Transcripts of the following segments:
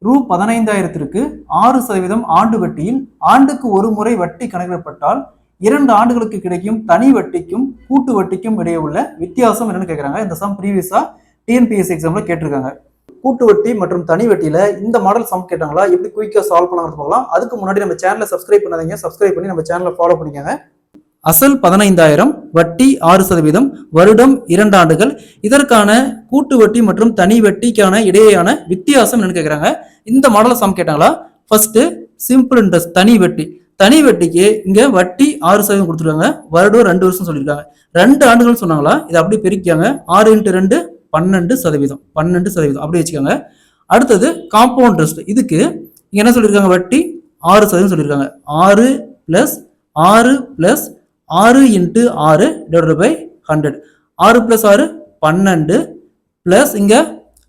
ரூ. 15,000ற்கு 6% ஆண்டு வட்டியில் ஆண்டுக்கு ஒரு முறை வட்டி கணக்கிடப்பட்டால் 2 ஆண்டுகளுக்கு கிடைக்கும் தனி வட்டிக்கும் கூட்டு வட்டிக்கும் இடையே உள்ள வித்தியாசம் என்னன்னு கேட்கறாங்க. இந்த சம் ப்ரீவியஸா டிஎன்பிஎஸ்சி எக்ஸாம்ல கேட்டிருக்காங்க. கூட்டு வட்டி மற்றும் தனி வட்டியில இந்த மாடல் சம் கேட்டாங்களா, எப்படி குயிக்கா சால்வ் பண்ணலாம்னு பார்க்கலாம். அதுக்கு முன்னாடி நம்ம சேனலை சப்ஸ்கிரைப் பண்ணாதீங்க, சப்ஸ்கிரைப் பண்ணி நம்ம சேனலை ஃபாலோ பண்ணிக்கோங்க. அசல் 15,000, வட்டி 6%, வருடம் 2 ஆண்டுகள். இதற்கான கூட்டு வட்டி மற்றும் தனி வட்டிக்கான இடையேயான வித்தியாசம் என்னன்னு கேட்கறாங்க. இந்த மாடல சம் கேட்டாங்களா. ஃபர்ஸ்ட் சிம்பிள் இன்ட்ரெஸ்ட் தனி வட்டி. தனி வட்டிக்கு இங்க வட்டி 6% கொடுத்துருக்காங்க, வருடம் 2 வருஷம் சொல்லியிருக்காங்க. 2 ஆண்டுகள் சொன்னாங்களா, இதை அப்படியே பெருக்கிக்காங்க. 6 × 2 12%, 12% அப்படி வச்சுக்காங்க. அடுத்தது காம்பவுண்ட் இன்ட்ரெஸ்ட். இதுக்கு இங்க என்ன சொல்லியிருக்காங்க, வட்டி 6% சொல்லியிருக்காங்க. 6 + 6 + 6 × 6 / 100. 6 + 6 12 பிளஸ் இங்க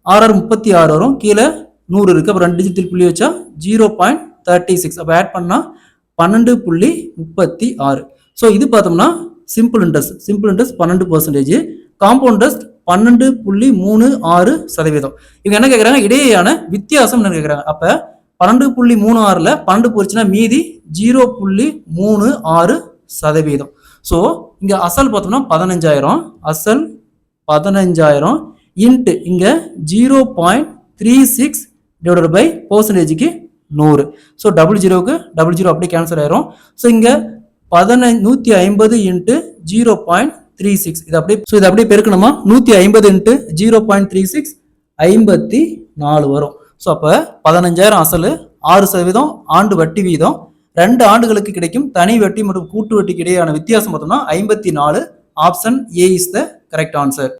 6 36 வரும், கீழே 100 இருக்கு. அப்புறம் 2 டிஜிட் புள்ளி வச்சா 0.36. அப்ப ஆட் பண்ணா 12.36. ஸோ இது பார்த்தோம்னா simple interest. Simple interest 12%, compound interest 12.36%. இவங்க என்ன கேட்கறாங்க, இடையேயான வித்தியாசம் என்ன கேட்கறாங்க. அப்ப 12.36ல 12 போச்சுன்னா மீதி 0.36%. ஸோ இங்க அசல் பார்த்தோம்னா 15,000, அசல் 15,000 இன்ட்டு இங்க 0.36 டிவைடட் பை பர்சன்டேஜுக்கு 100. ஸோ 00க்கு 00 அப்படியே கேன்சல் ஆயிரும். ஸோ இங்க 150 இன்ட்டு 0.36 இது அப்படியே பெருக்கணுமா. 150 × 0.36 54 வரும். ஸோ அப்ப 15,000 அசல், 6% ஆண்டு வட்டி வீதம், 2 ஆண்டுகளுக்கு கிடைக்கும் தனி வட்டி மற்றும் கூட்டு வட்டிக்கு இடையேயான வித்தியாசம் பார்த்தோம்னா 54. Option A is the correct answer.